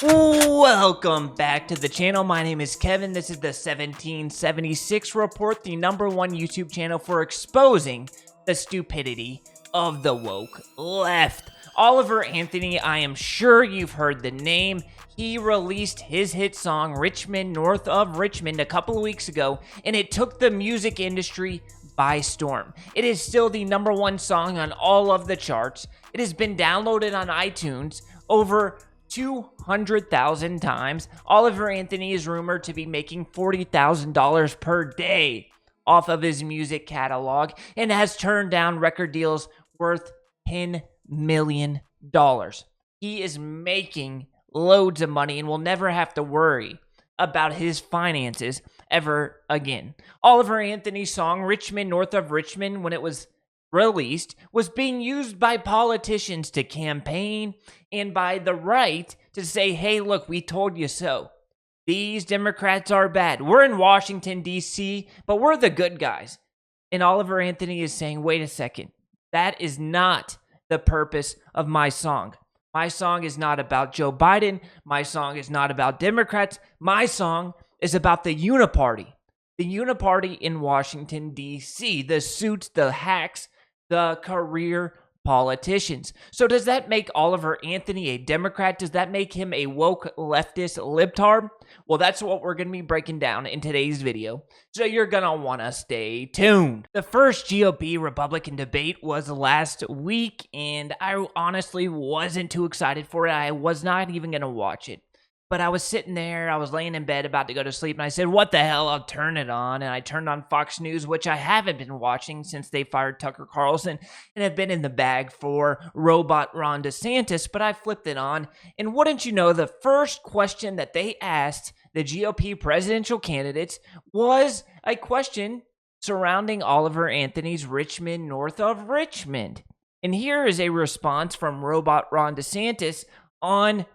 Welcome back to the channel. My name is Kevin. This is the 1776 Report, the #1 YouTube channel for exposing the stupidity of the woke left. Oliver Anthony, I am sure you've heard the name. He released his hit song, Richmond, North of Richmond, a couple of weeks ago, and it took the music industry by storm. It is still the #1 song on all of the charts. It has been downloaded on iTunes over 200,000 times. Oliver Anthony is rumored to be making $40,000 per day off of his music catalog and has turned down record deals worth $10 million. He is making loads of money and will never have to worry about his finances ever again. Oliver Anthony's song, Richmond, North of Richmond, when it was released, was being used by politicians to campaign and by the right to say, hey, look, we told you so. These Democrats are bad. We're in Washington, D.C., but we're the good guys. And Oliver Anthony is saying, wait a second, that is not the purpose of my song. My song is not about Joe Biden. My song is not about Democrats. My song is about the Uniparty. The Uniparty in Washington, D.C., the suits, the hacks, the career politicians. So does that make Oliver Anthony a Democrat? Does that make him a woke leftist libtard? Well, that's what we're going to be breaking down in today's video. So you're going to want to stay tuned. The first GOP Republican debate was last week, and I honestly wasn't too excited for it. I was not even going to watch it. But I was sitting there, I was laying in bed about to go to sleep, and I said, what the hell, I'll turn it on. And I turned on Fox News, which I haven't been watching since they fired Tucker Carlson and have been in the bag for robot Ron DeSantis, but I flipped it on. And wouldn't you know, the first question that they asked the GOP presidential candidates was a question surrounding Oliver Anthony's Richmond, North of Richmond. And here is a response from robot Ron DeSantis on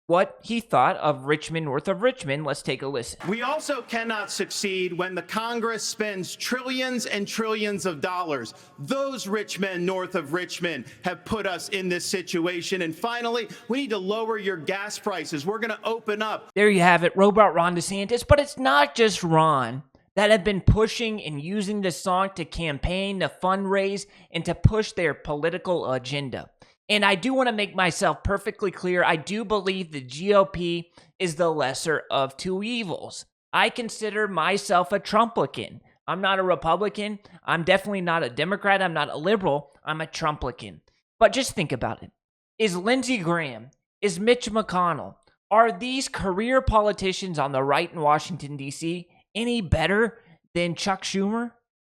what he thought of Richmond, North of Richmond. Let's take a listen. We also cannot succeed when the Congress spends trillions and trillions of dollars. Those rich men north of Richmond have put us in this situation. And finally, we need to lower your gas prices. We're going to open up. There you have it, robot Ron DeSantis. But it's not just Ron that have been pushing and using this song to campaign, to fundraise, and to push their political agenda. And I do want to make myself perfectly clear. I do believe the GOP is the lesser of two evils. I consider myself a Trumplican. I'm not a Republican. I'm definitely not a Democrat. I'm not a liberal. I'm a Trumplican. But just think about it. Is Lindsey Graham, is Mitch McConnell, are these career politicians on the right in Washington, D.C. any better than Chuck Schumer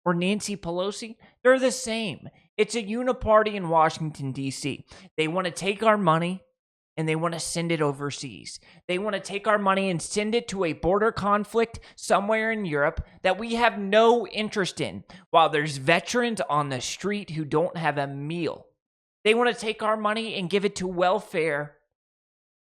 or Nancy Pelosi? They're the same. It's a uniparty in Washington, D.C. They want to take our money and they want to send it overseas. They want to take our money and send it to a border conflict somewhere in Europe that we have no interest in, while there's veterans on the street who don't have a meal. They want to take our money and give it to welfare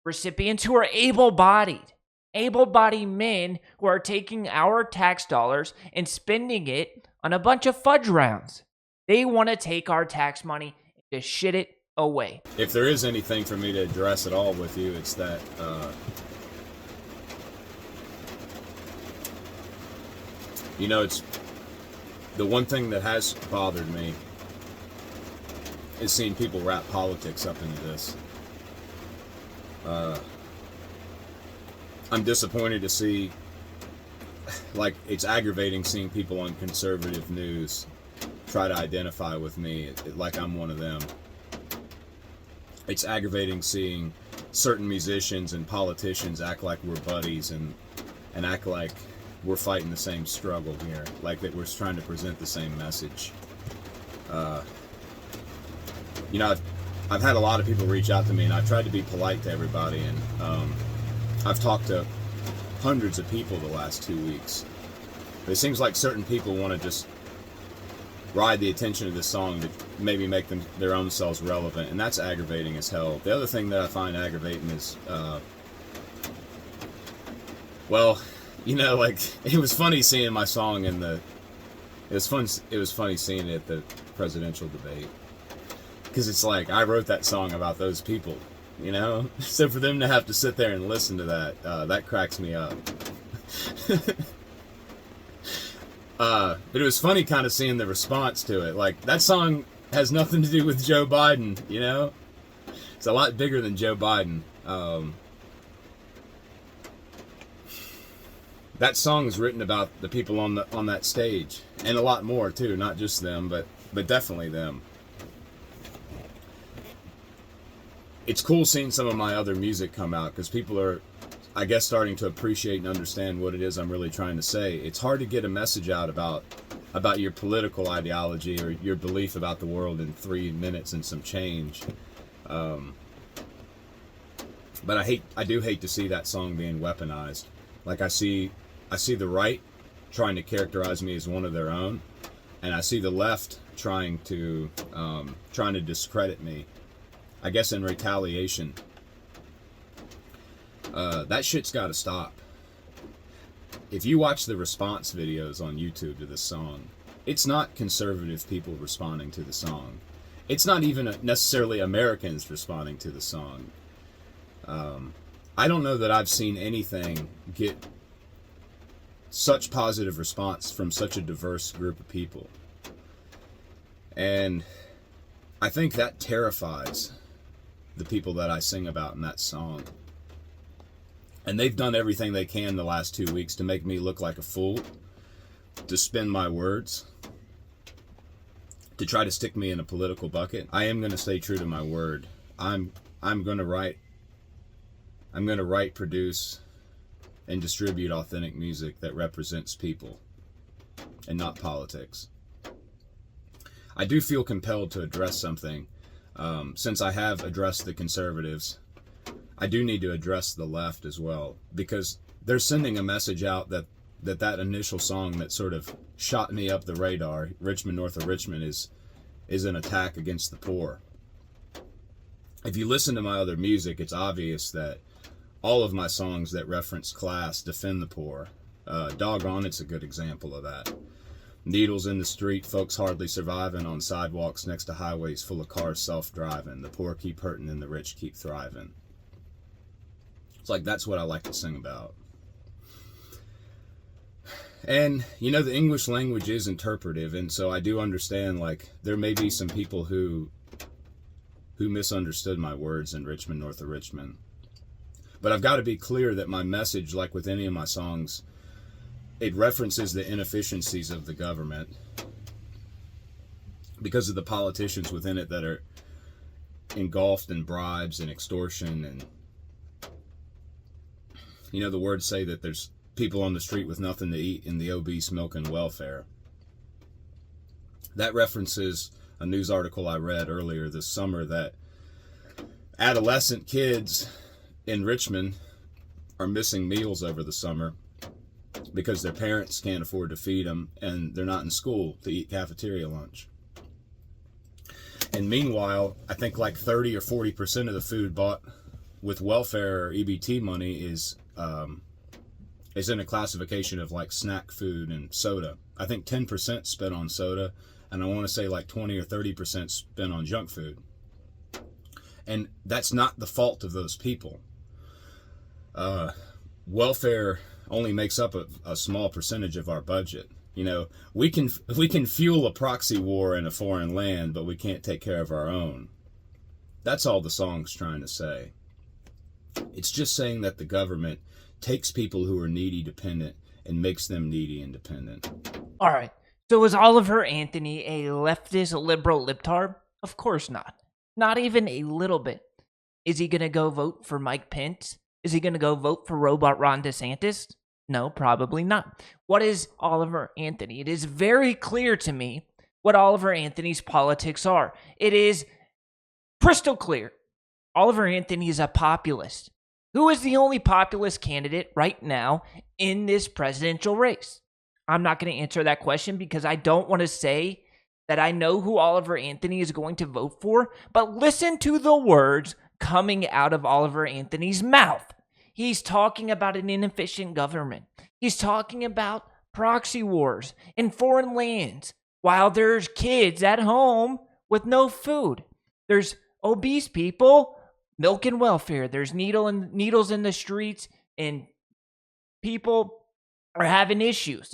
recipients who are able-bodied men who are taking our tax dollars and spending it on a bunch of fudge rounds. They want to take our tax money and just shit it away. If there is anything for me to address at all with you, it's that it's the one thing that has bothered me is seeing people wrap politics up into this. I'm disappointed to see, like, it's aggravating seeing people on conservative news try to identify with me like I'm one of them. It's aggravating seeing certain musicians and politicians act like we're buddies and act like we're fighting the same struggle here, like that we're trying to present the same message. I've had a lot of people reach out to me, and I've tried to be polite to everybody, and I've talked to hundreds of people the last 2 weeks. But it seems like certain people want to just ride the attention of this song to maybe make them their own selves relevant, and that's aggravating as hell. The other thing that I find aggravating is, it was funny seeing my song in the. It was funny seeing it at the presidential debate, because it's like I wrote that song about those people, you know? So for them to have to sit there and listen to that cracks me up. But it was funny kind of seeing the response to it. Like, that song has nothing to do with Joe Biden, you know? It's a lot bigger than Joe Biden. That song is written about the people on that stage, and a lot more too, not just them, but definitely them. It's cool seeing some of my other music come out, because people are, I guess, starting to appreciate and understand what it is I'm really trying to say. It's hard to get a message out about your political ideology or your belief about the world in 3 minutes and some change. But I do hate to see that song being weaponized. Like, I see the right trying to characterize me as one of their own, and I see the left trying to discredit me, I guess in retaliation. That shit's got to stop. If you watch the response videos on YouTube to this song, it's not conservative people responding to the song. It's not even necessarily Americans responding to the song. I don't know that I've seen anything get such positive response from such a diverse group of people. And I think that terrifies the people that I sing about in that song. And they've done everything they can the last 2 weeks to make me look like a fool, to spin my words, to try to stick me in a political bucket. I am going to stay true to my word. I'm going to write, produce, and distribute authentic music that represents people and not politics. I do feel compelled to address something. Since I have addressed the conservatives, I do need to address the left as well, because they're sending a message out that initial song that sort of shot me up the radar, Richmond, North of Richmond, is an attack against the poor. If you listen to my other music, it's obvious that all of my songs that reference class defend the poor. Doggone, it's a good example of that. Needles in the street, folks hardly surviving on sidewalks next to highways full of cars self-driving. The poor keep hurting and the rich keep thriving. It's like, that's what I like to sing about. And, you know, the English language is interpretive, and so I do understand, like, there may be some people who misunderstood my words in Richmond, North of Richmond. But I've got to be clear that my message, like with any of my songs, it references the inefficiencies of the government because of the politicians within it that are engulfed in bribes and extortion. And, you know, the words say that there's people on the street with nothing to eat and the obese milking welfare. That references a news article I read earlier this summer that adolescent kids in Richmond are missing meals over the summer because their parents can't afford to feed them and they're not in school to eat cafeteria lunch. And meanwhile, I think like 30 or 40% of the food bought with welfare or EBT money is in a classification of like snack food and soda. I think 10% spent on soda, and I want to say like 20 or 30% spent on junk food. And that's not the fault of those people. Welfare only makes up a small percentage of our budget. You know, we can fuel a proxy war in a foreign land, but we can't take care of our own. That's all the song's trying to say. It's just saying that the government takes people who are needy dependent and makes them needy independent. All right. So is Oliver Anthony a leftist liberal libtard? Of course not. Not even a little bit. Is he going to go vote for Mike Pence? Is he going to go vote for robot Ron DeSantis? No, probably not. What is Oliver Anthony? It is very clear to me what Oliver Anthony's politics are. It is crystal clear. Oliver Anthony is a populist. Who is the only populist candidate right now in this presidential race? I'm not going to answer that question because I don't want to say that I know who Oliver Anthony is going to vote for, but listen to the words coming out of Oliver Anthony's mouth. He's talking about an inefficient government. He's talking about proxy wars in foreign lands while there's kids at home with no food. There's obese people milk and welfare. There's needles in the streets, and people are having issues.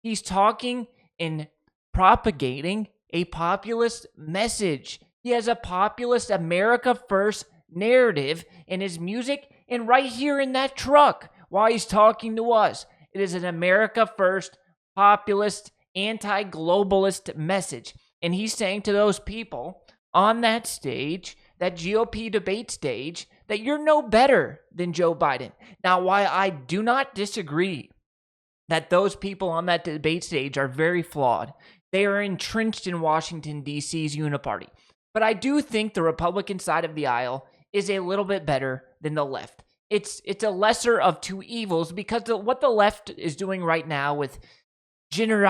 He's talking and propagating a populist message. He has a populist America First narrative in his music and right here in that truck while he's talking to us. It is an America First populist, anti-globalist message. And he's saying to those people on that stage, that GOP debate stage, that you're no better than Joe Biden. Now, why I do not disagree that those people on that debate stage are very flawed. They are entrenched in Washington, D.C.'s uniparty. But I do think the Republican side of the aisle is a little bit better than the left. It's a lesser of two evils because what the left is doing right now with gender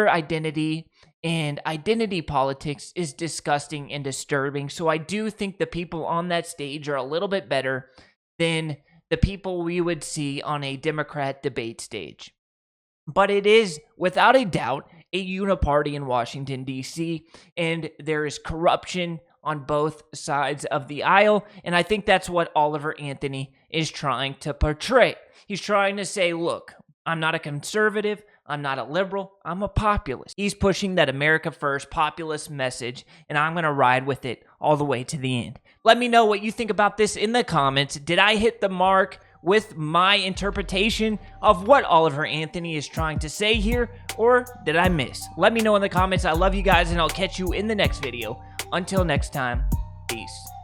identity and identity politics is disgusting and disturbing. So I do think the people on that stage are a little bit better than the people we would see on a Democrat debate stage. But it is, without a doubt, a uniparty in Washington, D.C., and there is corruption on both sides of the aisle, and I think that's what Oliver Anthony is trying to portray. He's trying to say, look, I'm not a conservative, I'm not a liberal, I'm a populist. He's pushing that America First populist message, and I'm going to ride with it all the way to the end. Let me know what you think about this in the comments. Did I hit the mark with my interpretation of what Oliver Anthony is trying to say here, or did I miss? Let me know in the comments. I love you guys, and I'll catch you in the next video. Until next time, peace.